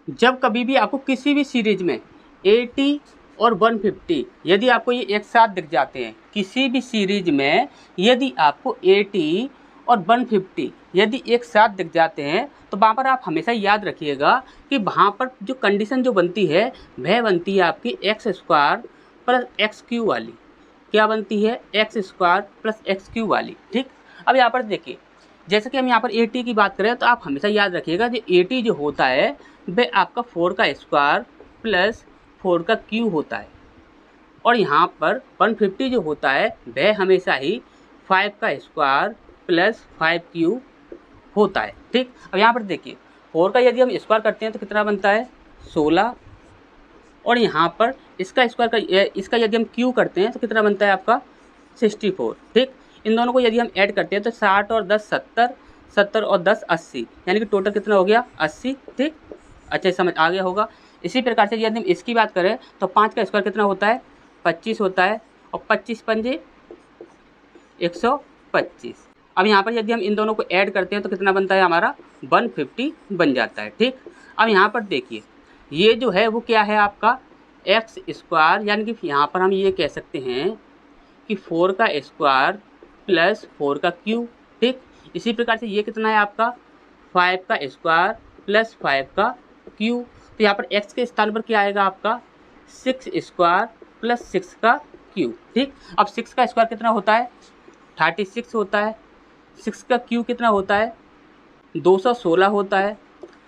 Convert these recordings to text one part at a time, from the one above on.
जब कभी भी आपको किसी भी सीरीज में 80 और 150 यदि आपको ये एक साथ दिख जाते हैं, किसी भी सीरीज में यदि आपको 80 और 150 यदि एक साथ दिख जाते हैं, तो वहाँ पर आप हमेशा याद रखिएगा कि वहाँ पर जो कंडीशन जो बनती है वह बनती है आपकी x square plus x Q वाली। क्या बनती है? X square plus x Q वाली। ठीक, अब यहाँ पर देखिए, जैसे कि हम यहाँ पर 80 की बात करें तो आप हमेशा याद रखिएगा जो 80 जो होता है वह आपका 4 का स्क्वायर प्लस 4 का क्यू होता है, और यहाँ पर 150 जो होता है वह हमेशा ही 5 का स्क्वायर प्लस 5 क्यू होता है। ठीक, अब यहाँ पर देखिए 4 का यदि हम स्क्वायर करते हैं तो कितना बनता है? 16, और यहाँ पर इसका स्क्वायर इसका यदि हम क्यू करते हैं तो कितना बनता है आपका? 64। ठीक, इन दोनों को यदि हम ऐड करते हैं तो 60 और 10 70, 70 और 10 80, यानी कि टोटल कितना हो गया? 80। ठीक, अच्छे समझ आ गया होगा। इसी प्रकार से यदि हम इसकी बात करें तो 5 का स्क्वायर कितना होता है? 25 होता है, और 25 पंजे 125। अब यहाँ पर यदि हम इन दोनों को ऐड करते हैं तो कितना बनता है हमारा? 150 बन जाता है। ठीक, अब यहाँ पर देखिए ये जो है वो क्या है आपका? एक्स स्क्वायर, यानी कि यहाँ पर हम ये कह सकते हैं कि 4 का स्क्वायर प्लस 4 का क्यू। ठीक, इसी प्रकार से ये कितना है आपका? 5 का स्क्वायर प्लस 5 का क्यू। तो यहाँ पर x के स्थान पर क्या आएगा आपका? 6 स्क्वायर प्लस 6 का क्यू। ठीक, अब 6 का स्क्वायर कितना होता है? 36 होता है। 6 का क्यू कितना होता है? 216 होता है।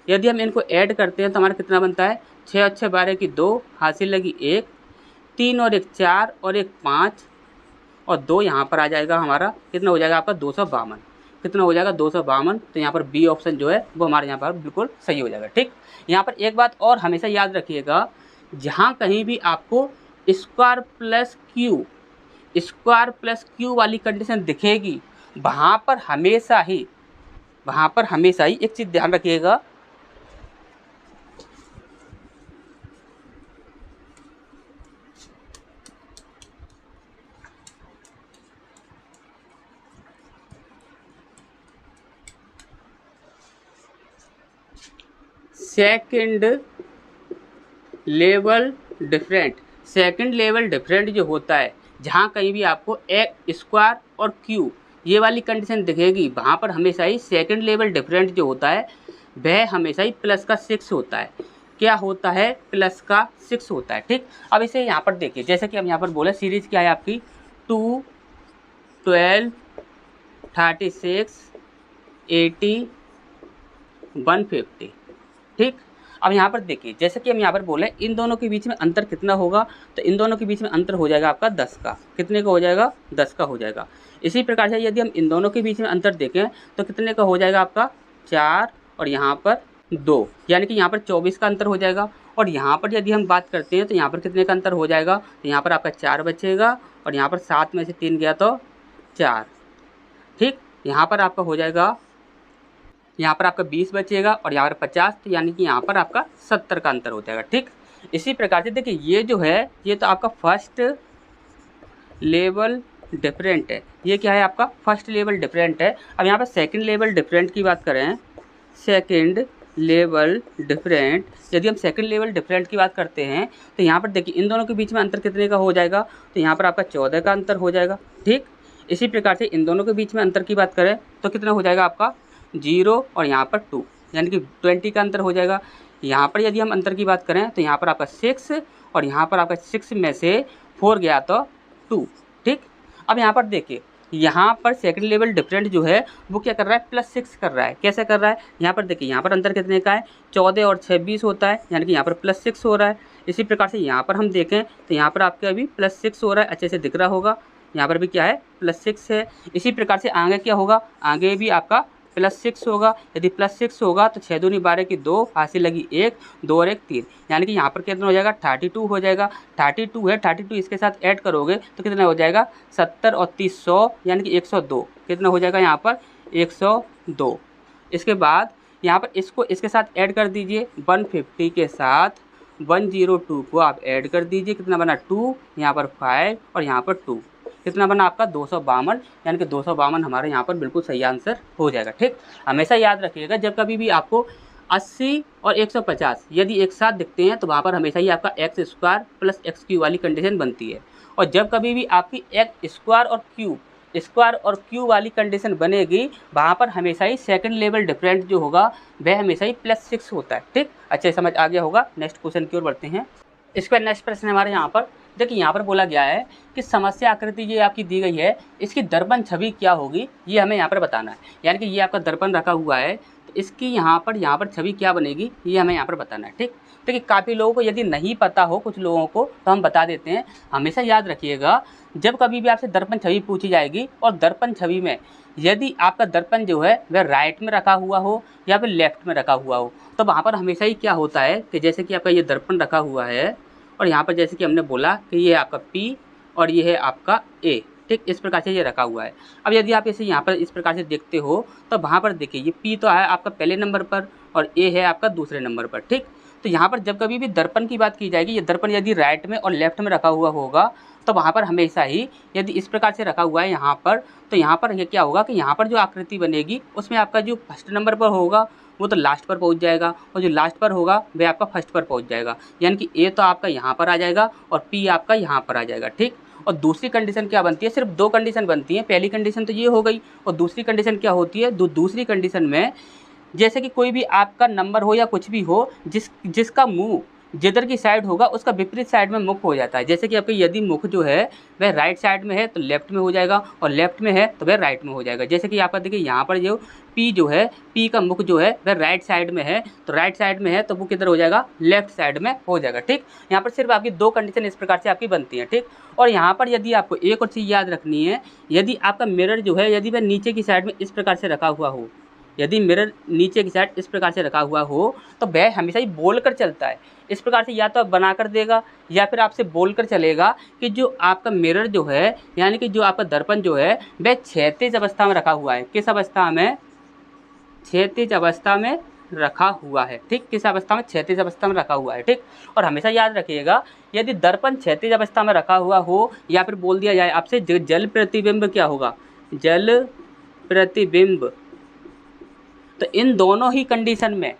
यदि हम इनको ऐड करते हैं तो हमारा कितना बनता है? 6 और 6 12 की 2, हासिल लगी 1, 3 और 1 4 और 1 5, और 2 यहाँ पर आ जाएगा हमारा, कितना हो जाएगा आपका? 252। कितना हो जाएगा? 252। तो यहाँ पर बी ऑप्शन जो है वो हमारे यहाँ पर बिल्कुल सही हो जाएगा। ठीक, यहाँ पर एक बात और हमेशा याद रखिएगा, जहाँ कहीं भी आपको स्क्वायर प्लस क्यू वाली कंडीशन दिखेगी वहाँ पर हमेशा ही एक चीज़ ध्यान रखिएगा, सेकंड लेवल डिफरेंट जो होता है, जहाँ कहीं भी आपको एक्स स्क्वायर और क्यू ये वाली कंडीशन दिखेगी वहाँ पर हमेशा ही सेकंड लेवल डिफरेंट जो होता है वह हमेशा ही प्लस का 6 होता है। क्या होता है? प्लस का 6 होता है। ठीक, अब इसे यहाँ पर देखिए, जैसे कि हम यहाँ पर बोले सीरीज क्या है आपकी? 2 12 36 80 150। ठीक, अब यहाँ पर देखिए, जैसे कि हम यहाँ पर बोले इन दोनों के बीच में अंतर कितना होगा, तो इन दोनों के बीच में अंतर हो जाएगा आपका 10 का। कितने का हो जाएगा? 10 का हो जाएगा। इसी प्रकार से यदि हम इन दोनों के बीच में अंतर देखें तो कितने का हो जाएगा आपका? 4 और यहाँ पर 2, यानी कि यहाँ पर 24 का अंतर हो जाएगा। और यहाँ पर यदि हम बात करते हैं तो यहाँ पर कितने का अंतर हो जाएगा? तो यहाँ पर आपका 4 बचेगा, और यहाँ पर 7 में से 3 गया तो 4। ठीक, यहाँ पर आपका हो जाएगा, यहाँ पर आपका 20 बचेगा, और यहाँ पर 50, तो यानी कि यहाँ पर आपका 70 का अंतर हो जाएगा। ठीक, इसी प्रकार से देखिए ये जो है ये तो आपका फर्स्ट लेवल डिफरेंट है। ये क्या है आपका? फर्स्ट लेवल डिफरेंट है। अब यहाँ पर सेकंड लेवल डिफरेंट की बात करें, सेकंड लेवल डिफरेंट, यदि हम सेकंड लेवल डिफरेंट की बात करते हैं तो यहाँ पर देखिए इन दोनों के बीच में अंतर कितने का हो जाएगा? तो यहाँ पर आपका 14 का अंतर हो जाएगा। ठीक, इसी प्रकार से इन दोनों के बीच में अंतर की बात करें तो कितना हो जाएगा आपका? 0 और यहाँ पर 2, यानी कि 20 का अंतर हो जाएगा। यहाँ पर यदि हम अंतर की बात करें तो यहाँ पर आपका 6, और यहाँ पर आपका 6 में से 4 गया तो 2। ठीक, अब यहाँ पर देखिए यहाँ पर सेकंड लेवल डिफरेंट जो है वो क्या कर रहा है? प्लस 6 कर रहा है। कैसे कर रहा है? यहाँ पर देखिए यहाँ पर अंतर कितने का है? 14 और 6 20 होता है, यानी कि यहाँ पर प्लस 6 हो रहा है। इसी प्रकार से यहाँ पर हम देखें तो यहाँ पर आपके अभी प्लस 6 हो रहा है, अच्छे से दिख रहा होगा। यहाँ पर भी क्या है? प्लस 6 है। इसी प्रकार से आगे क्या होगा? आगे भी आपका प्लस 6 होगा। यदि प्लस 6 होगा तो 6 दूनी 12 की 2, हासिल लगी 1, 2 और 1 3, यानी कि यहाँ पर कितना हो जाएगा? 32 हो जाएगा। 32 है, 32 इसके साथ ऐड करोगे तो कितना हो जाएगा? 70 और 30 100, यानी कि 102। कितना हो जाएगा यहाँ पर? 102। इसके बाद यहाँ पर इसको इसके साथ ऐड कर दीजिए, 150 के साथ 102 को आप ऐड कर दीजिए। कितना बना? 2, यहाँ पर 5 और यहाँ पर 2, कितना बना आपका? 252, यानी कि 252 हमारे यहाँ पर बिल्कुल सही आंसर हो जाएगा। ठीक, हमेशा याद रखिएगा जब कभी भी आपको 80 और 150 यदि एक साथ दिखते हैं तो वहाँ पर हमेशा ही आपका x square plus x Q वाली कंडीशन बनती है। और जब कभी भी आपकी एक्स स्क्वायर और क्यू वाली कंडीशन बनेगी, वहाँ पर हमेशा ही सेकंड लेवल डिफरेंट जो होगा वह हमेशा ही +6 होता है। ठीक, अच्छे समझ आ गया होगा। नेक्स्ट क्वेश्चन की ओर बढ़ते हैं। इसके बाद नेक्स्ट प्रश्न हमारे यहाँ पर देखिए, यहाँ पर बोला गया है कि समस्या आकृति ये आपकी दी गई है, इसकी दर्पण छवि क्या होगी, ये हमें यहाँ पर बताना है। यानी कि ये आपका दर्पण रखा हुआ है, तो इसकी यहाँ पर छवि क्या बनेगी, ये हमें यहाँ पर बताना है। ठीक, देखिए काफ़ी लोगों को यदि नहीं पता हो, कुछ लोगों को, तो हम बता देते हैं। हमेशा याद रखिएगा, जब कभी भी आपसे दर्पण छवि पूछी जाएगी और दर्पण छवि में यदि आपका दर्पण जो है वह राइट में रखा हुआ हो या फिर लेफ्ट में रखा हुआ हो, तो वहाँ पर हमेशा ही क्या होता है कि जैसे कि आपका ये दर्पण रखा हुआ है और यहाँ पर जैसे कि हमने बोला कि ये आपका P और ये है आपका A। ठीक, इस प्रकार से ये रखा हुआ है। अब यदि आप इसे यहाँ पर इस प्रकार से देखते हो तो वहाँ पर देखिए ये P तो है आपका पहले नंबर पर और A है आपका दूसरे नंबर पर। ठीक, तो यहाँ पर जब कभी भी दर्पण की बात की जाएगी, ये दर्पण यदि राइट में और लेफ्ट में रखा हुआ होगा तो वहाँ पर हमेशा ही यदि इस प्रकार से रखा हुआ है यहाँ पर, तो यहाँ पर ये क्या होगा कि यहाँ पर जो आकृति बनेगी उसमें आपका जो फर्स्ट नंबर पर होगा वो तो लास्ट पर पहुँच जाएगा और जो लास्ट पर होगा वह आपका फर्स्ट पर पहुँच जाएगा। यानी कि ए तो आपका यहाँ पर आ जाएगा और पी आपका यहाँ पर आ जाएगा। ठीक, और दूसरी कंडीशन क्या बनती है, सिर्फ दो कंडीशन बनती है। पहली कंडीशन तो ये हो गई और दूसरी कंडीशन क्या होती है, दूसरी कंडीशन में जैसे कि कोई भी आपका नंबर हो या कुछ भी हो जिसका मुँह जिधर की साइड होगा उसका विपरीत साइड में मुख हो जाता है। जैसे कि आपके यदि मुख जो है वह राइट साइड में है तो लेफ्ट में हो जाएगा और लेफ्ट में है तो वह राइट में हो जाएगा। जैसे कि आपका देखिए यहाँ पर जो P जो है, P का मुख जो है वह राइट साइड में है, तो राइट साइड में है तो वो किधर हो जाएगा, लेफ्ट साइड में हो जाएगा। ठीक, यहाँ पर सिर्फ आपकी दो कंडीशन इस प्रकार से आपकी बनती है। ठीक, और यहाँ पर यदि आपको एक और चीज़ याद रखनी है, यदि आपका मिरर जो है यदि वह नीचे की साइड में इस प्रकार से रखा हुआ हो, यदि मिरर नीचे की साइड इस प्रकार से रखा हुआ हो तो वह हमेशा ही बोल कर चलता है। इस प्रकार से या तो आप बना कर देगा या फिर आपसे बोल कर चलेगा कि जो आपका मिरर जो है यानी कि जो आपका दर्पण जो है वह क्षैतिज अवस्था में रखा हुआ है। किस अवस्था में, क्षैतिज अवस्था में रखा हुआ है। ठीक, किस अवस्था में, क्षैतिज अवस्था में रखा हुआ है। ठीक, और हमेशा याद रखिएगा यदि दर्पण क्षैतिज अवस्था में रखा हुआ हो या फिर बोल दिया जाए आपसे जल प्रतिबिंब क्या होगा, जल प्रतिबिंब, तो इन दोनों ही कंडीशन में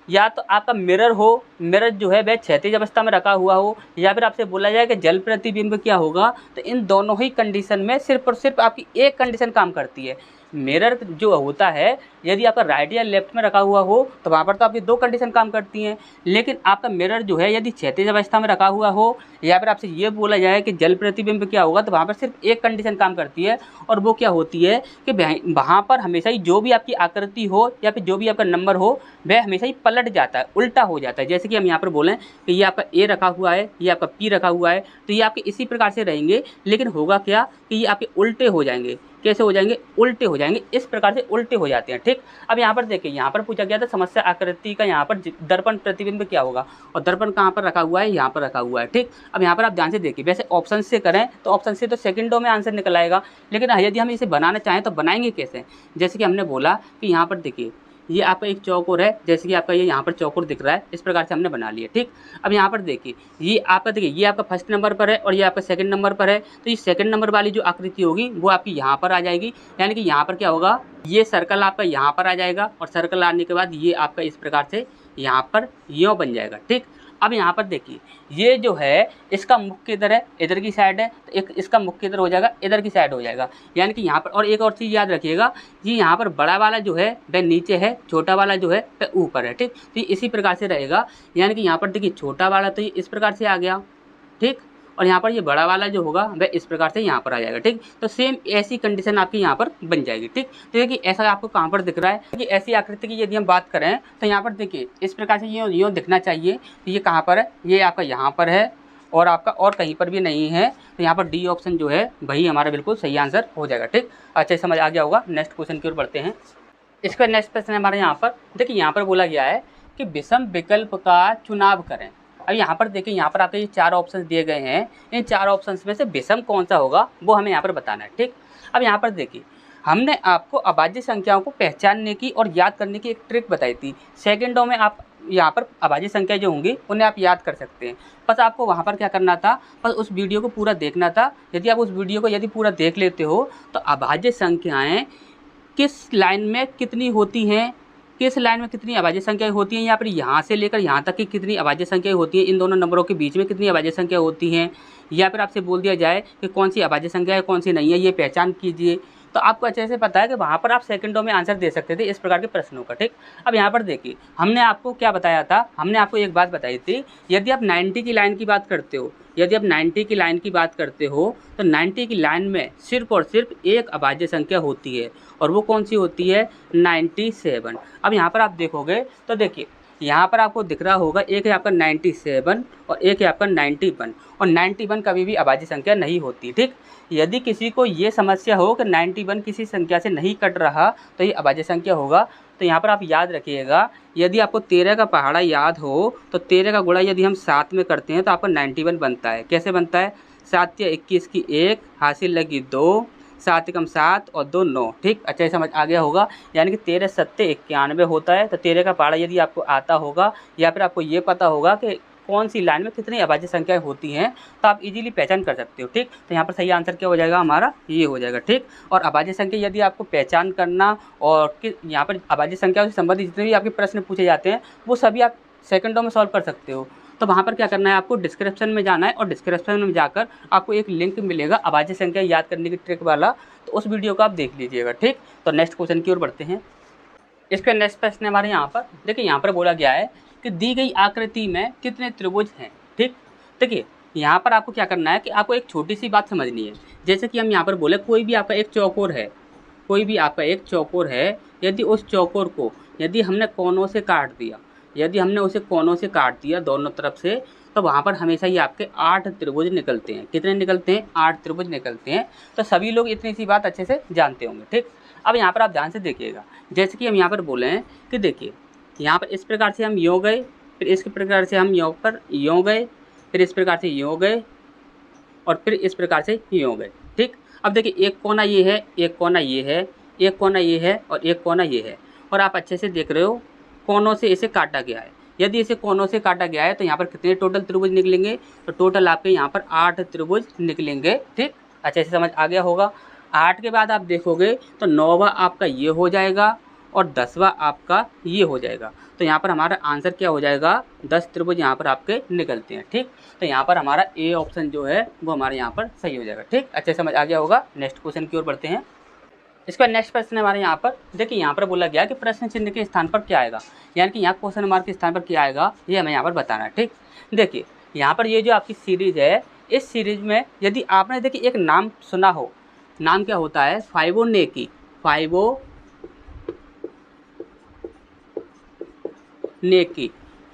या तो आपका मिरर हो, मिरर जो है वह क्षैतिज अवस्था में रखा हुआ हो, या फिर आपसे बोला जाए कि जल प्रतिबिंब क्या होगा, तो इन दोनों ही कंडीशन में सिर्फ और सिर्फ आपकी एक कंडीशन काम करती है। मिरर जो होता है यदि आपका राइट या लेफ्ट में रखा हुआ हो तो वहाँ पर तो आपकी दो कंडीशन काम करती हैं, लेकिन आपका मिरर जो है यदि क्षैतिज अवस्था में रखा हुआ हो या फिर आपसे ये बोला जाए कि जल प्रतिबिंब क्या होगा, तो वहाँ पर सिर्फ एक कंडीशन काम करती है और वो क्या होती है कि वहाँ पर हमेशा ही जो भी आपकी आकृति हो या फिर जो भी आपका नंबर हो वह हमेशा ही पलट जाता है, उल्टा हो जाता है। जैसे कि हम यहाँ पर बोलें कि ये आपका ए रखा हुआ है, ये आपका पी रखा हुआ है, तो ये आपके इसी प्रकार से रहेंगे, लेकिन होगा क्या कि ये आपके उल्टे हो जाएंगे। कैसे हो जाएंगे, उल्टे हो जाएंगे, इस प्रकार से उल्टे हो जाते हैं। ठीक, अब यहाँ पर देखिए, यहाँ पर पूछा गया था समस्या आकृति का यहाँ पर दर्पण प्रतिबिंब क्या होगा, और दर्पण कहाँ पर रखा हुआ है, यहाँ पर रखा हुआ है। ठीक, अब यहाँ पर आप ध्यान से देखिए, वैसे ऑप्शन से करें तो ऑप्शन से तो सेकंडों में आंसर निकल आएगा, लेकिन यदि हम इसे बनाना चाहें तो बनाएंगे कैसे। जैसे कि हमने बोला कि यहाँ पर देखिए ये आपका एक चौकोर है, जैसे कि आपका ये यहाँ पर चौकोर दिख रहा है, इस प्रकार से हमने बना लिया। ठीक, अब यहाँ पर देखिए ये आपका देखिए ये आपका फर्स्ट नंबर पर है और ये आपका सेकंड नंबर पर है, तो ये सेकंड नंबर वाली जो आकृति होगी वो आपकी यहाँ पर आ जाएगी। यानी कि यहाँ पर क्या होगा, ये सर्कल आपका यहाँ पर आ जाएगा और सर्कल आने के बाद ये आपका इस प्रकार से यहाँ पर यूँ बन जाएगा। ठीक, अब यहाँ पर देखिए ये जो है इसका मुख किधर है, इधर की साइड है, तो एक इसका मुख किधर हो जाएगा, इधर की साइड हो जाएगा। यानी कि यहाँ पर, और एक और चीज़ याद रखिएगा, ये यहाँ पर बड़ा वाला जो है वह नीचे है, छोटा वाला जो है वह ऊपर है। ठीक, तो ये इसी प्रकार से रहेगा। यानी कि यहाँ पर देखिए छोटा वाला तो ये इस प्रकार से आ गया। ठीक, और यहाँ पर ये बड़ा वाला जो होगा वह इस प्रकार से यहाँ पर आ जाएगा। ठीक, तो सेम ऐसी कंडीशन आपकी यहाँ पर बन जाएगी। ठीक, तो देखिए ऐसा आपको कहाँ पर दिख रहा है कि ऐसी आकृति की यदि हम बात करें तो यहाँ पर देखिए इस प्रकार से यूँ दिखना चाहिए। तो ये कहाँ पर है, ये आपका यहाँ पर है और आपका और कहीं पर भी नहीं है, तो यहाँ पर डी ऑप्शन जो है वही हमारा बिल्कुल सही आंसर हो जाएगा। ठीक, अच्छा समझ आ गया होगा। नेक्स्ट क्वेश्चन की ओर बढ़ते हैं। इसका नेक्स्ट प्रश्न है हमारे यहाँ पर, देखिए यहाँ पर बोला गया है कि विषम विकल्प का चुनाव करें। अब यहाँ पर देखिए, यहाँ पर आपके ये चार ऑप्शन दिए गए हैं, इन चार ऑप्शन में से विषम कौन सा होगा वो हमें यहाँ पर बताना है। ठीक, अब यहाँ पर देखिए हमने आपको अभाज्य संख्याओं को पहचानने की और याद करने की एक ट्रिक बताई थी। सेकंडों में आप यहाँ पर अभाज्य संख्या जो होंगी उन्हें आप याद कर सकते हैं, बस आपको वहाँ पर क्या करना था, बस उस वीडियो को पूरा देखना था। यदि आप उस वीडियो को यदि पूरा देख लेते हो तो अभाज्य संख्याएँ किस लाइन में कितनी होती हैं किस लाइन में कितनी अभाज्य संख्याएं होती हैं, या फिर यहाँ से लेकर यहाँ तक की कितनी अभाज्य संख्याएं होती हैं, इन दोनों नंबरों के बीच में कितनी अभाज्य संख्या होती हैं, या फिर आपसे बोल दिया जाए कि कौन सी अभाज्य संख्या है कौन सी नहीं है, ये पहचान कीजिए। तो आपको अच्छे से पता है कि वहाँ पर आप सेकंडों में आंसर दे सकते थे इस प्रकार के प्रश्नों का। ठीक, अब यहाँ पर देखिए हमने आपको क्या बताया था, हमने आपको एक बात बताई थी, यदि आप 90 की लाइन की बात करते हो, यदि आप 90 की लाइन की बात करते हो तो 90 की लाइन में सिर्फ और सिर्फ एक अभाज्य संख्या होती है, और वो कौन सी होती है, 97। अब यहाँ पर आप देखोगे तो देखिए यहाँ पर आपको दिख रहा होगा, एक है आपका 97 और एक है आपका 91, और 91 कभी भी अभाज्य संख्या नहीं होती। ठीक, यदि किसी को ये समस्या हो कि 91 किसी संख्या से नहीं कट रहा तो ये अभाज्य संख्या होगा, तो यहाँ पर आप याद रखिएगा, यदि आपको 13 का पहाड़ा याद हो तो 13 का गुणा यदि हम 7 में करते हैं तो आपका 91 बनता है। कैसे बनता है, 7 या 21 की 1 हासिल लगी 2, 7 कम 7 और 2 9। ठीक, अच्छा समझ आ गया होगा, यानी कि 13 सत्ते 91 होता है। तो 13 का पहाड़ा यदि आपको आता होगा या फिर आपको ये पता होगा कि कौन सी लाइन में कितनी अभाज्य संख्याएं होती हैं, तो आप इजीली पहचान कर सकते हो। ठीक, तो यहाँ पर सही आंसर क्या हो जाएगा हमारा, ये हो जाएगा। ठीक, और अभाज्य संख्या यदि आपको पहचान करना और यहाँ पर अभाज्य संख्या से संबंधित जितने भी आपके प्रश्न पूछे जाते हैं वो सभी आप सेकंडों में सॉल्व कर सकते हो। तो वहाँ पर क्या करना है, आपको डिस्क्रिप्शन में जाना है और डिस्क्रिप्शन में जाकर आपको एक लिंक मिलेगा अभाज्य संख्या याद करने की ट्रिक वाला, तो उस वीडियो को आप देख लीजिएगा। ठीक, तो नेक्स्ट क्वेश्चन की ओर बढ़ते हैं। इसका नेक्स्ट प्रश्न हमारे यहाँ पर देखिए, यहाँ पर बोला गया है कि दी गई आकृति में कितने त्रिभुज हैं। ठीक, देखिए यहाँ पर आपको क्या करना है कि आपको एक छोटी सी बात समझनी है। जैसे कि हम यहाँ पर बोले कोई भी आपका एक चौकोर है, कोई भी आपका एक चौकोर है, यदि उस चौकोर को यदि हमने कोनों से काट दिया, यदि हमने उसे कोनों से काट दिया दोनों तरफ से, तो वहाँ पर हमेशा ही आपके 8 त्रिभुज निकलते हैं। कितने निकलते हैं, 8 त्रिभुज निकलते हैं। तो सभी लोग इतनी सी बात अच्छे से जानते होंगे। ठीक, अब यहाँ पर आप ध्यान से देखिएगा, जैसे कि हम यहाँ पर बोले हैं कि देखिए यहाँ पर इस प्रकार से हम यूँ गए, फिर इस प्रकार से हम यूँ गए, फिर इस प्रकार से यूँ गए और फिर इस प्रकार से यूँ गए। ठीक, अब देखिए एक कोना ये है, एक कोना ये है, एक कोना ये है और एक कोना ये है, और आप अच्छे से देख रहे हो कोनों से इसे काटा गया है। यदि इसे कोनों से काटा गया है तो यहाँ पर कितने टोटल त्रिभुज निकलेंगे, तो टोटल आपके यहाँ पर 8 त्रिभुज निकलेंगे। ठीक, अच्छे से समझ आ गया होगा। 8 के बाद आप देखोगे तो 9वां आपका ये हो जाएगा और 10वां आपका ये हो जाएगा। तो यहाँ पर हमारा आंसर क्या हो जाएगा, 10 त्रिभुज यहाँ पर आपके निकलते हैं। ठीक, तो यहाँ पर हमारा ए ऑप्शन जो है वो हमारे यहाँ पर सही हो जाएगा। ठीक, अच्छे से समझ आ गया होगा। नेक्स्ट क्वेश्चन की ओर बढ़ते हैं। इसका नेक्स्ट प्रश्न हमारे यहाँ पर देखिए, यहाँ पर बोला गया कि प्रश्न चिन्ह के स्थान पर क्या आएगा, यानी कि यहाँ क्वेश्चन मार्क के स्थान पर क्या आएगा, ये हमें यहाँ पर बताना है। ठीक, देखिए यहाँ पर ये जो आपकी सीरीज है, इस सीरीज में यदि आपने देखिए एक नाम सुना हो, नाम क्या होता है, फाइबोनेकी।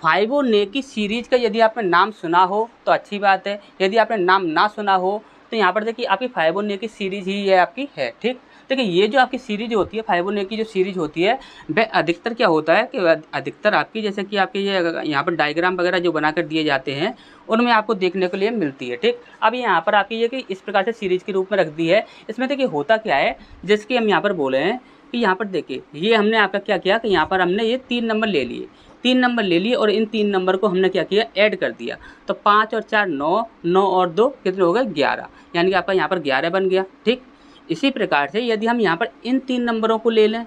फाइबोनेकी सीरीज का यदि आपने नाम सुना हो तो अच्छी बात है, यदि आपने नाम ना सुना हो तो यहाँ पर देखिए आपकी फाइबोनेकी सीरीज ही ये आपकी है। ठीक, देखिए ये जो आपकी सीरीज होती है, फाइबोनेकी जो सीरीज होती है, वह अधिकतर क्या होता है कि अधिकतर आपकी जैसे कि आपके ये यहाँ पर डायग्राम वगैरह जो बनाकर दिए जाते हैं उनमें आपको देखने के लिए मिलती है। ठीक, अब यहाँ पर आपकी ये कि इस प्रकार से सीरीज के रूप में रख दी है। इसमें देखिए होता क्या है, जैसे कि हम यहाँ पर बोले हैं कि यहाँ पर देखिए ये हमने आपका क्या किया कि यहाँ पर हमने ये 3 नंबर ले लिए, 3 नंबर ले लिए और इन 3 नंबर को हमने क्या किया, ऐड कर दिया। तो 5 और 4 9, 9 और 2 कितने हो गए, 11, यानी कि आपका यहाँ पर 11 बन गया। ठीक, इसी प्रकार से यदि हम यहाँ पर इन 3 नंबरों को ले लें,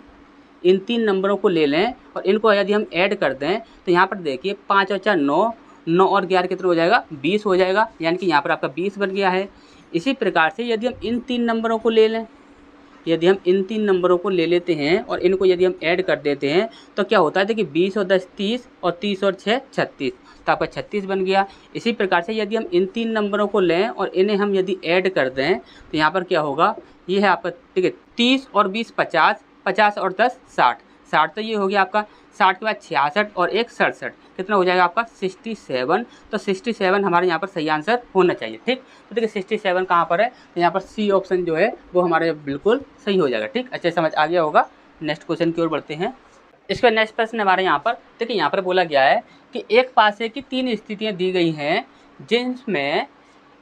इन 3 नंबरों को ले लें और इनको यदि हम ऐड कर दें तो यहाँ पर देखिए 5 और 4 9, 9 और 11 कितना हो जाएगा, 20 हो जाएगा, यानी कि यहाँ पर आपका 20 बन गया है। इसी प्रकार से यदि हम इन 3 नंबरों को ले लें, यदि हम इन 3 नंबरों को ले लेते हैं और इनको यदि हम ऐड कर देते हैं तो क्या होता है, देखिए 20 और 10 30 और 30 और 6 36, तो आपका 36 बन गया। इसी प्रकार से यदि हम इन 3 नंबरों को लें और इन्हें हम यदि ऐड कर दें तो यहाँ पर क्या होगा, ये है आपका ठीक है 30 और 20 50, 50 और 10 60, 60 तो ये हो गया आपका, 60 के बाद 66 और 1 67, कितना हो जाएगा आपका 67। तो 67 हमारे यहाँ पर सही आंसर होना चाहिए। ठीक, तो देखिए 67 कहाँ पर है, तो यहाँ पर सी ऑप्शन जो है वो हमारे बिल्कुल सही हो जाएगा। ठीक, अच्छे समझ आ गया होगा। नेक्स्ट क्वेश्चन की ओर बढ़ते हैं। इसका नेक्स्ट प्रश्न हमारे यहाँ पर देखिए, यहाँ पर बोला गया है कि एक पासे की 3 स्थितियाँ दी गई हैं जिनमें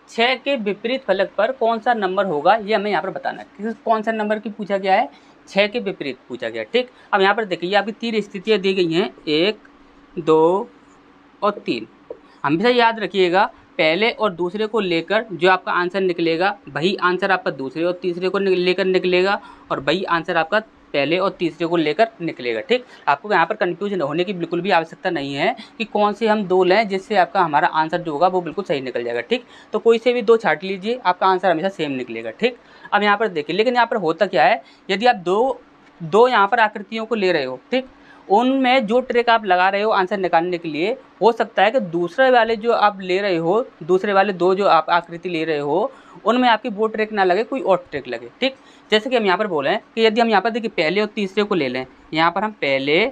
6 के विपरीत फलक पर कौन सा नंबर होगा, ये हमें यहाँ पर बताना है। कौन सा नंबर की पूछा गया है, 6 के विपरीत पूछा गया। ठीक, अब यहाँ पर देखिए ये आपकी 3 स्थितियाँ दी गई हैं, 1 2 और 3। हमेशा याद रखिएगा पहले और दूसरे को लेकर जो आपका आंसर निकलेगा वही आंसर आपका दूसरे और तीसरे को लेकर निकलेगा और वही आंसर आपका पहले और तीसरे को लेकर निकलेगा। ठीक, आपको यहाँ पर कन्फ्यूजन होने की बिल्कुल भी आवश्यकता नहीं है कि कौन से हम 2 लें जिससे आपका हमारा आंसर जो होगा वो बिल्कुल सही निकल जाएगा। ठीक, तो कोई से भी 2 छांट लीजिए, आपका आंसर हमेशा सेम निकलेगा। ठीक, अब यहाँ पर देखिए, लेकिन यहाँ पर होता क्या है, यदि आप दो यहाँ पर आकृतियों को ले रहे हो, ठीक, उनमें जो ट्रिक आप लगा रहे हो आंसर निकालने के लिए, हो सकता है कि दूसरे वाले जो आप ले रहे हो, दूसरे वाले 2 जो आप आकृति ले रहे हो, उनमें आपकी वो ट्रिक ना लगे, कोई और ट्रिक लगे। ठीक, जैसे कि हम यहाँ पर बोले हैं कि यदि हम यहाँ पर देखिए पहले और तीसरे को ले लें, यहाँ पर हम पहले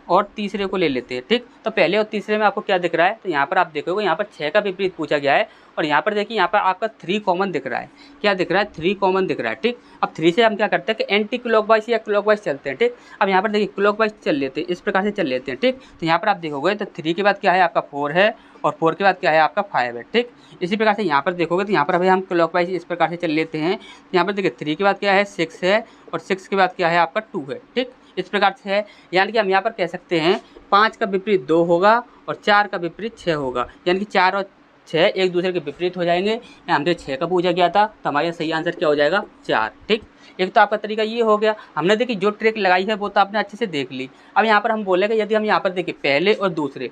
और तीसरे को ले लेते हैं। ठीक, तो पहले और तीसरे में आपको क्या दिख रहा है, तो यहाँ पर आप देखोगे यहाँ पर 6 का विपरीत पूछा गया है, और यहाँ पर देखिए यहाँ पर आपका 3 कॉमन दिख रहा है। क्या दिख रहा है, 3 कॉमन दिख रहा है। ठीक, अब 3 से हम क्या करते हैं कि एंटी क्लॉकवाइज या क्लॉकवाइज चलते हैं। ठीक, अब यहाँ पर देखिए क्लॉकवाइज चल लेते हैं, इस प्रकार से चल लेते हैं। ठीक, तो यहाँ पर आप देखोगे तो 3 के बाद क्या है आपका 4 है, और 4 के बाद क्या है आपका 5 है। ठीक, इसी प्रकार से यहाँ पर देखोगे तो यहाँ पर अभी हम क्लॉकवाइज इस प्रकार से चल लेते हैं। तो यहाँ पर देखिए 3 के बाद क्या है 6 है, और 6 के बाद क्या है आपका 2 है। ठीक, इस प्रकार से है, यानी कि हम यहाँ पर कह सकते हैं 5 का विपरीत 2 होगा और 4 का विपरीत 6 होगा, यानी कि 4 और 6 एक दूसरे के विपरीत हो जाएंगे। हमसे 6 का पूछा गया था, तो हमारा सही आंसर क्या हो जाएगा 4। ठीक, एक तो आपका तरीका ये हो गया, हमने देखिए जो ट्रिक लगाई है वो तो आपने अच्छे से देख ली। अब यहाँ पर हम बोलेंगे यदि हम यहाँ पर देखिए पहले और दूसरे,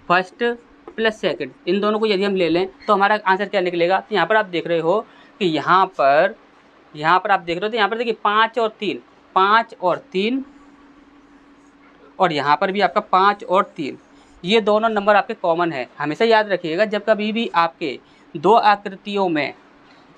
फर्स्ट प्लस सेकंड, इन दोनों को यदि हम ले लें तो हमारा आंसर क्या निकलेगा। तो यहाँ पर आप देख रहे हो कि यहाँ पर आप देख रहे हो तो यहाँ पर देखिए 5 और 3, 5 और 3, और यहाँ पर भी आपका 5 और 3, ये दोनों नंबर आपके कॉमन है। हमेशा याद रखिएगा जब कभी भी आपके 2 आकृतियों में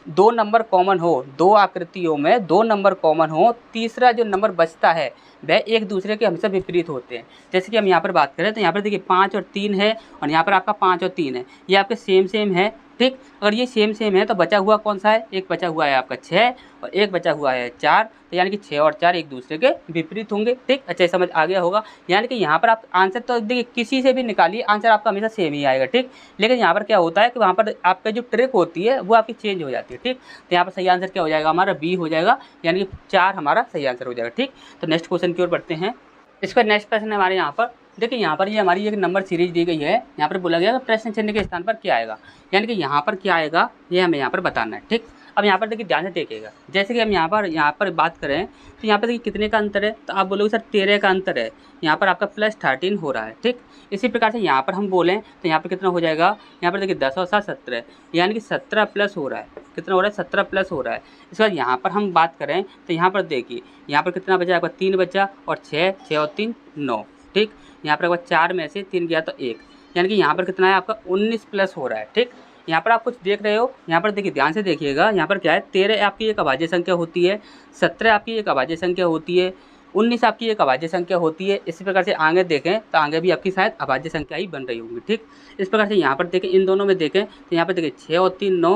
2 नंबर कॉमन हो, 2 आकृतियों में 2 नंबर कॉमन हो, तीसरा जो नंबर बचता है वह एक दूसरे के हमेशा विपरीत होते हैं। जैसे कि हम यहाँ पर बात करें तो यहाँ पर देखिए 5 और 3 है, और यहाँ पर आपका 5 और 3 है, ये आपके सेम है। ठीक, अगर ये सेम है तो बचा हुआ कौन सा है, एक बचा हुआ है आपका 6 और एक बचा हुआ है 4, तो यानी कि 6 और 4 एक दूसरे के विपरीत होंगे। ठीक, अच्छा समझ आ गया होगा। यानी कि यहाँ पर आप आंसर तो देखिए किसी से भी निकालिए, आंसर आपका हमेशा सेम ही आएगा। ठीक, लेकिन यहाँ पर क्या होता है कि वहाँ पर आपका जो ट्रिक होती है वो आपकी चेंज हो जाती है। ठीक, तो यहाँ पर सही आंसर क्या हो जाएगा हमारा बी हो जाएगा, यानी कि 4 हमारा सही आंसर हो जाएगा। ठीक, तो नेक्स्ट क्वेश्चन की ओर बढ़ते हैं। इसका नेक्स्ट प्रश्न है हमारे यहाँ पर, देखिए यहाँ पर ये हमारी एक नंबर सीरीज दी गई है। यहाँ पर बोला गया कि प्रश्न चिन्ह के स्थान पर क्या आएगा, यानी कि यहाँ पर क्या आएगा ये हमें यहाँ पर बताना है। ठीक, अब यहाँ पर देखिए ध्यान से देखिएगा, जैसे कि हम यहाँ पर बात करें तो यहाँ पर देखिए कितने का अंतर है, तो आप बोलोगे सर 13 का अंतर है, यहाँ पर आपका +13 हो रहा है। ठीक, इसी प्रकार से यहाँ पर हम बोलें तो यहाँ पर कितना हो जाएगा, यहाँ पर देखिए 10 और 7 17, यानी कि 17 प्लस हो रहा है। कितना हो रहा है, 17 प्लस हो रहा है। इसके बाद यहाँ पर हम बात करें तो यहाँ पर देखिए यहाँ पर कितना बचा, आपका 3 बचा, और 6 और 3 9। ठीक, यहाँ पर आपका 4 में से 3 गया तो 1, यानी कि यहाँ पर कितना है आपका 19 प्लस हो रहा है। ठीक, यहाँ पर आप कुछ देख रहे हो, यहाँ पर देखिए ध्यान से देखिएगा, यहाँ पर क्या है 13 आपकी एक अभाज्य संख्या होती है, 17 आपकी एक अभाज्य संख्या होती है, 19 आपकी एक अभाज्य संख्या होती है। इसी प्रकार से आगे देखें तो आगे भी आपकी शायद अभाज्य संख्या ही बन रही होगी। ठीक, इस प्रकार से यहाँ पर देखें, इन दोनों में देखें तो यहाँ पर देखिए 6 और 3 9,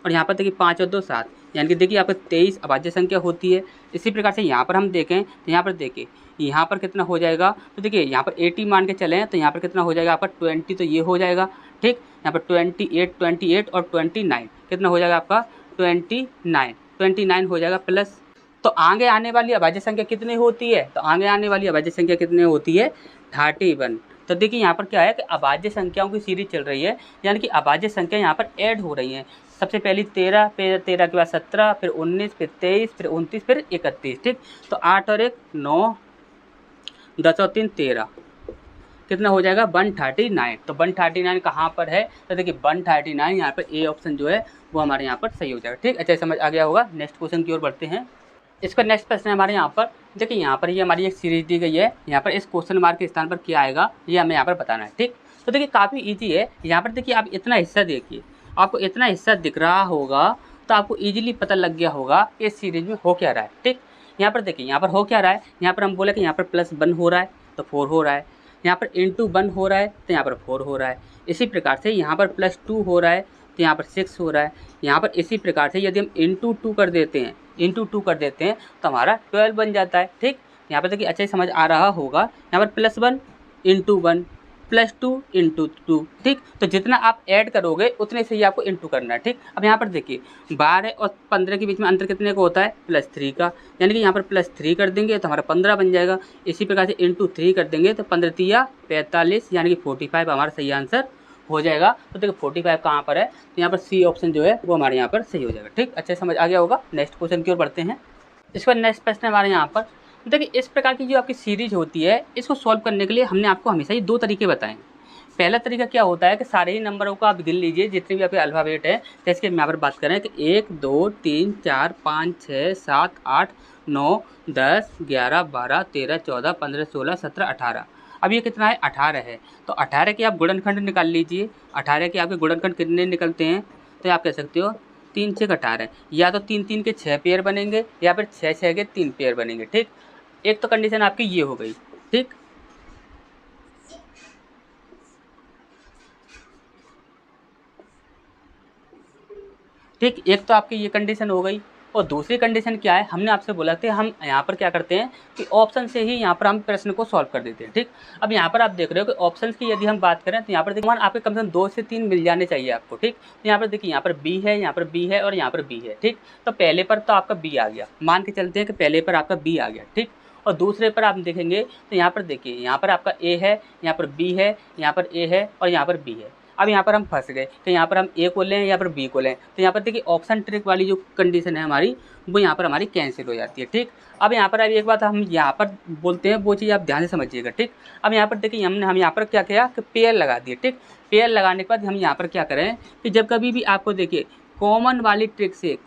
और यहाँ पर देखिए 5 और 2 7, यानी कि देखिए आपको 23 अभाज्य संख्या होती है। इसी प्रकार से यहाँ पर हम देखें तो यहाँ पर देखिए यहाँ पर कितना हो जाएगा, तो देखिए यहाँ पर 80 मान के चलें तो यहाँ पर कितना हो जाएगा आपका 20, तो ये हो जाएगा। ठीक, यहाँ पर 28 और 29 कितना हो जाएगा आपका 29 हो जाएगा प्लस। तो आगे आने वाली अभाज्य संख्या कितनी होती है, तो आगे आने वाली अभाज्य संख्या कितनी होती है 31। तो देखिए यहाँ पर क्या है कि अभाज्य संख्याओं की सीरीज चल रही है, यानी कि अभाज्य संख्या यहाँ पर ऐड हो रही हैं। सबसे पहली 13, फिर 13 के बाद 17, फिर 19, फिर 23, फिर 29, फिर 31। ठीक, तो 8 और 1 9, 10 और 3 13, कितना हो जाएगा 139। तो 139 कहाँ पर है, तो देखिए 139 यहाँ पर ए ऑप्शन जो है वो हमारे यहाँ पर सही हो जाएगा। ठीक, अच्छा समझ आ गया होगा। नेक्स्ट क्वेश्चन की ओर बढ़ते हैं। इसका नेक्स्ट प्रश्न है हमारे यहाँ पर, देखिए यहाँ पर ये हमारी एक सीरीज दी गई है, यहाँ पर इस क्वेश्चन मार्क के स्थान पर क्या आएगा ये हमें यहाँ पर बताना है। ठीक, तो देखिए काफ़ी ईजी है। यहाँ पर देखिए आप इतना हिस्सा देखिए, आपको इतना हिस्सा दिख रहा होगा तो आपको ईजिली पता लग गया होगा कि इस सीरीज में हो क्या रहा है। ठीक, यहाँ पर देखिए यहाँ पर हो क्या रहा है, यहाँ पर हम बोले कि यहाँ पर +1 हो रहा है तो 4 हो रहा है, यहाँ पर ×1 हो रहा है तो यहाँ पर 4 हो रहा है। इसी प्रकार से यहाँ पर +2 हो रहा है तो यहाँ पर 6 हो रहा है। यहाँ पर इसी प्रकार से यदि हम ×2 कर देते हैं तो हमारा 12 बन जाता है। ठीक, यहाँ पर देखिए अच्छा ही समझ आ रहा होगा, यहाँ पर +1 × 1 +2 × 2। ठीक, तो जितना आप ऐड करोगे उतने से ही आपको इंटू करना है। ठीक, अब यहाँ पर देखिए 12 और 15 के बीच में अंतर कितने का होता है, +3 का, यानी कि यहाँ पर +3 कर देंगे तो हमारा 15 बन जाएगा। इसी प्रकार से ×3 कर देंगे तो 15 3 45, यानी कि 45 हमारा सही आंसर हो जाएगा। तो देखिए 45 कहाँ पर है, तो यहाँ पर सी ऑप्शन जो है वो हमारे यहाँ पर सही हो जाएगा। ठीक, अच्छे समझ आ गया होगा। नेक्स्ट क्वेश्चन की ओर बढ़ते हैं। इसका नेक्स्ट प्रश्न हमारे यहाँ पर, देखिए इस प्रकार की जो आपकी सीरीज होती है, इसको सॉल्व करने के लिए हमने आपको हमेशा ये 2 तरीके बताए हैं। पहला तरीका क्या होता है कि सारे ही नंबरों को आप गिन लीजिए, जितने भी आपके अल्फ़ाबेट है। जैसे कि हम यहाँ पर बात करें कि 1 2 3 4 5 6 7 8 9 10 11 12 13 14 15 16 17 18। अब ये कितना है? 18 है। तो 18 के आप गुणनखंड निकाल लीजिए। 18 के आपके गुणनखंड कितने निकलते हैं? तो आप कह सकते हो 3 6 18, या तो 3 3 के 6 पेयर बनेंगे, या फिर 6 6 के 3 पेयर बनेंगे। ठीक, एक तो कंडीशन आपकी ये हो गई। ठीक, ठीक, एक तो आपकी ये कंडीशन हो गई। और दूसरी कंडीशन क्या है? हमने आपसे बोला था हम यहाँ पर क्या करते हैं कि ऑप्शन से ही यहाँ पर हम प्रश्न को सॉल्व कर देते हैं। ठीक, अब यहाँ पर आप देख रहे हो कि ऑप्शंस की यदि हम बात करें तो यहाँ पर देखिए आपके कम से कम 2 से 3 मिल जाने चाहिए आपको। ठीक, तो यहाँ पर देखिए यहाँ पर बी है, यहाँ पर बी है और यहाँ पर बी है। ठीक, तो पहले पर तो आपका बी आ गया, मान के चलते हैं कि पहले पर आपका बी आ गया। ठीक, और दूसरे पर आप देखेंगे तो यहाँ पर देखिए यहाँ पर आपका ए है, यहाँ पर बी है, यहाँ पर ए है और यहाँ पर बी है। अब यहाँ पर हम फंस गए कि यहाँ पर हम ए को लें, यहाँ पर बी को लें। तो यहाँ पर देखिए ऑप्शन ट्रिक वाली जो कंडीशन है हमारी, वो यहाँ पर हमारी कैंसिल हो जाती है। ठीक, अब यहाँ पर एक बात हम यहाँ पर बोलते हैं, वो चीज़ आप ध्यान से समझिएगा। ठीक, अब यहाँ पर देखिए हम यहाँ पर क्या किया कि पेयर लगा दिए। ठीक, पेयर लगाने के बाद हम यहाँ पर क्या करें कि जब कभी भी आपको देखिए कॉमन वाली ट्रिक से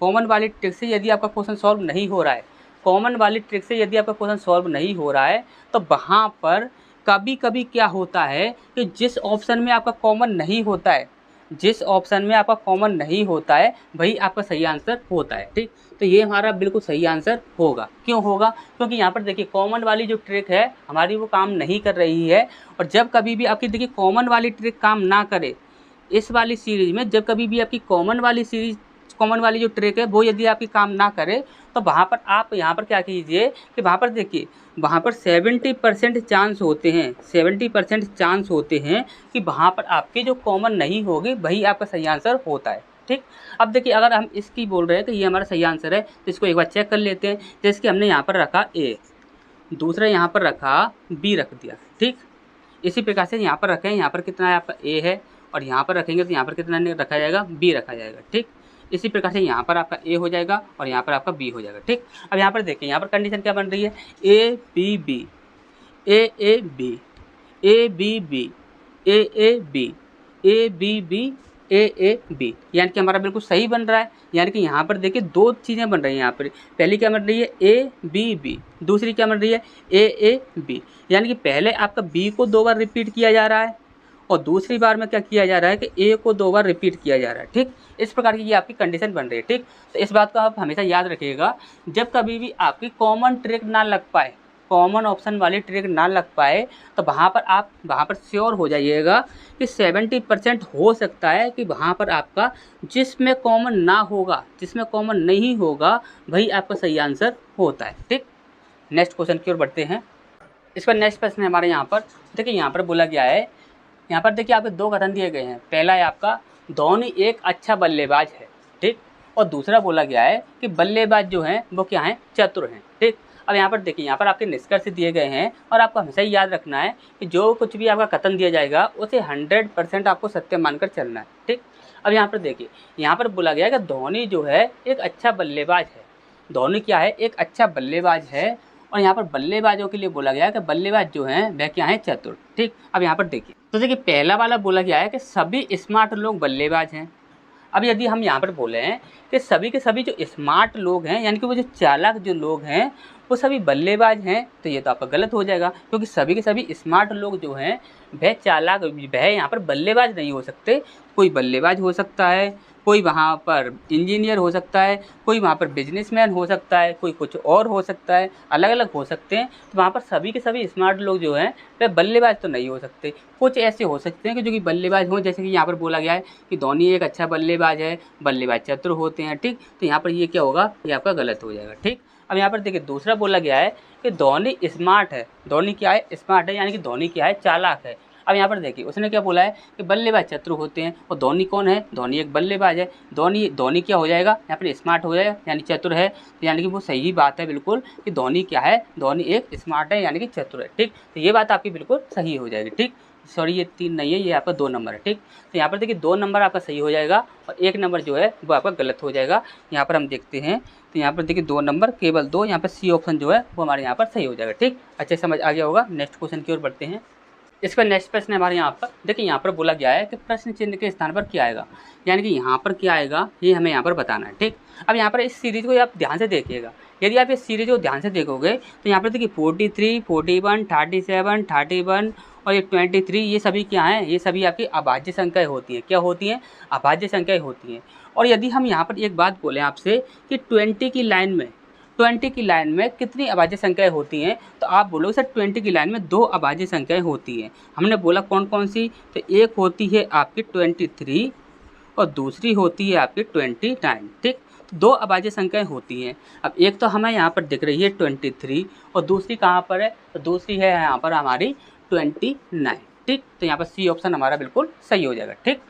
यदि आपका क्वेश्चन सॉल्व नहीं हो रहा है, कॉमन वाली ट्रिक से यदि आपका क्वेश्चन सॉल्व नहीं हो रहा है, तो वहाँ पर कभी कभी क्या होता है कि जिस ऑप्शन में आपका कॉमन नहीं होता है, वही आपका सही आंसर होता है। ठीक, तो ये हमारा बिल्कुल सही आंसर होगा। क्यों होगा? क्योंकि यहाँ पर देखिए कॉमन वाली जो ट्रिक है हमारी वो काम नहीं कर रही है। और जब कभी भी आपकी देखिए कॉमन वाली ट्रिक काम ना करे, इस वाली सीरीज में जब कभी भी आपकी कॉमन वाली जो ट्रिक है वो यदि आपकी काम ना करे, तो वहाँ पर आप यहाँ पर क्या कीजिए कि वहाँ पर देखिए वहाँ पर 70% चांस होते हैं कि वहाँ पर आपके जो कॉमन नहीं होगी वही आपका सही आंसर होता है। ठीक, अब देखिए अगर हम इसकी बोल रहे हैं कि ये हमारा सही आंसर है, तो इसको एक बार चेक कर लेते हैं। जैसे कि हमने यहाँ पर रखा ए, दूसरा यहाँ पर रखा बी रख दिया। ठीक, इसी प्रकार से यहाँ पर रखें, यहाँ पर कितना है आपका ए है, और यहाँ पर रखेंगे तो यहाँ पर कितना रखा जाएगा? बी रखा जाएगा। ठीक, इसी प्रकार से यहाँ पर आपका ए हो जाएगा और यहाँ पर आपका बी हो जाएगा। ठीक, अब यहाँ पर देखिए यहाँ पर कंडीशन क्या बन रही है? A B B, A A B, A B B, A A B, A B B, A A B, यानी कि हमारा बिल्कुल सही बन रहा है। यानी कि यहाँ पर देखिए 2 चीज़ें बन रही हैं यहाँ पर। पहली क्या बन रही है? ए बी बी, दूसरी क्या बन रही है? ए ए बी। यानी कि पहले आपका बी को 2 बार रिपीट किया जा रहा है और दूसरी बार में क्या किया जा रहा है कि ए को 2 बार रिपीट किया जा रहा है। ठीक, इस प्रकार की ये आपकी कंडीशन बन रही है। ठीक, तो इस बात को आप हमेशा याद रखिएगा, जब कभी भी आपकी कॉमन ट्रिक ना लग पाए, कॉमन ऑप्शन वाली ट्रिक ना लग पाए, तो वहाँ पर श्योर हो जाइएगा कि 70% हो सकता है कि वहाँ पर आपका जिसमें कॉमन ना होगा, जिसमें कॉमन नहीं होगा, वही आपका सही आंसर होता है। ठीक, नेक्स्ट क्वेश्चन की ओर बढ़ते हैं। इसका नेक्स्ट प्रश्न है हमारे यहाँ पर। देखिए यहाँ पर बोला गया है, यहाँ पर देखिए आपके 2 कथन दिए गए हैं। पहला है आपका धोनी एक अच्छा बल्लेबाज है। ठीक, और दूसरा बोला गया है कि बल्लेबाज जो हैं वो क्या हैं? चतुर हैं। ठीक, अब यहाँ पर देखिए यहाँ पर आपके निष्कर्ष दिए गए हैं और आपको हमेशा ही याद रखना है कि जो कुछ भी आपका कथन दिया जाएगा उसे 100% आपको सत्य मानकर चलना है। ठीक, अब यहाँ पर देखिए यहाँ पर बोला गया है कि धोनी जो है एक अच्छा बल्लेबाज है। धोनी क्या है? एक अच्छा बल्लेबाज है। और यहाँ पर बल्लेबाजों के लिए बोला गया है कि बल्लेबाज जो हैं वह क्या हैं? चतुर। ठीक, अब यहाँ पर देखिए तो देखिए पहला वाला बोला गया है कि सभी स्मार्ट लोग बल्लेबाज हैं। अब यदि हम यहाँ पर बोले हैं कि सभी के सभी जो स्मार्ट लोग हैं, यानी कि वो जो चालाक जो लोग हैं वो सभी बल्लेबाज हैं, तो ये तो आपका गलत हो जाएगा, क्योंकि सभी के सभी स्मार्ट लोग जो हैं वह चालाक, वह यहाँ पर बल्लेबाज नहीं हो सकते। कोई बल्लेबाज हो सकता है, कोई वहाँ पर इंजीनियर हो सकता है, कोई वहाँ पर बिजनेसमैन हो सकता है, कोई कुछ और हो सकता है, अलग अलग हो सकते हैं। तो वहाँ पर सभी के सभी स्मार्ट लोग जो हैं वह बल्लेबाज तो नहीं हो सकते। कुछ ऐसे हो सकते हैं कि जो कि बल्लेबाज हों, जैसे कि यहाँ पर बोला गया है कि धोनी एक अच्छा बल्लेबाज है, बल्लेबाज चतुर होते हैं। ठीक, तो यहाँ पर ये क्या होगा? ये आपका गलत हो जाएगा। ठीक, अब यहाँ पर देखिए दूसरा बोला गया है कि धोनी स्मार्ट है। धोनी क्या है? स्मार्ट है, यानी कि धोनी क्या है? चालाक है। अब यहाँ पर देखिए उसने क्या बोला है कि बल्लेबाज चतुर होते हैं, और धोनी कौन है? धोनी एक बल्लेबाज है। धोनी क्या हो जाएगा? यहाँ पर स्मार्ट हो जाएगा, यानी चतुर है। तो यानी कि वो सही बात है बिल्कुल कि धोनी क्या है? धोनी एक स्मार्ट है, यानी कि चतुर है। ठीक, तो ये बात आपकी बिल्कुल सही हो जाएगी। ठीक, सॉरी ये 3 नहीं है, ये आपका 2 नंबर है, ठीक। तो यहाँ पर देखिए 2 नंबर आपका सही हो जाएगा और 1 नंबर जो है वो आपका गलत हो जाएगा। यहाँ पर हम देखते हैं तो यहाँ पर देखिए 2 नंबर केवल 2, यहाँ पर सी ऑप्शन जो है वो हमारे यहाँ पर सही हो जाएगा, ठीक। अच्छे समझ आ गया होगा। नेक्स्ट क्वेश्चन की ओर बढ़ते हैं। इसका नेक्स्ट प्रश्न हमारे यहाँ पर देखिए, यहाँ पर बोला गया है कि प्रश्न चिन्ह के स्थान पर क्या आएगा, यानी कि यहाँ पर क्या आएगा ये हमें यहाँ पर बताना है, ठीक। अब यहाँ पर इस सीरीज को आप ध्यान से देखिएगा। यदि आप इस सीरीज को ध्यान से देखोगे तो यहाँ पर देखिए 43, 41, 37, 31 और ये 23, ये सभी क्या हैं, ये सभी आपकी अभाज्य संख्याएं होती हैं। क्या होती हैं? अभाज्य संख्याएं होती हैं। और यदि हम यहाँ पर एक बात बोलें आपसे कि 20 की लाइन में कितनी अभाज्य संख्याएं होती हैं, तो आप बोलोगे सर 20 की लाइन में 2 अभाज्य संख्याएं होती हैं। हमने बोला कौन कौन सी, तो एक होती है आपकी 23 और दूसरी होती है आपकी 29, ठीक। तो 2 अभाज्य संख्याएं होती हैं। अब एक तो हमें यहाँ पर दिख रही है 23 और दूसरी कहाँ पर है, तो दूसरी है यहाँ पर हमारी 29, ठीक। तो यहाँ पर सी ऑप्शन हमारा बिल्कुल सही हो जाएगा, ठीक।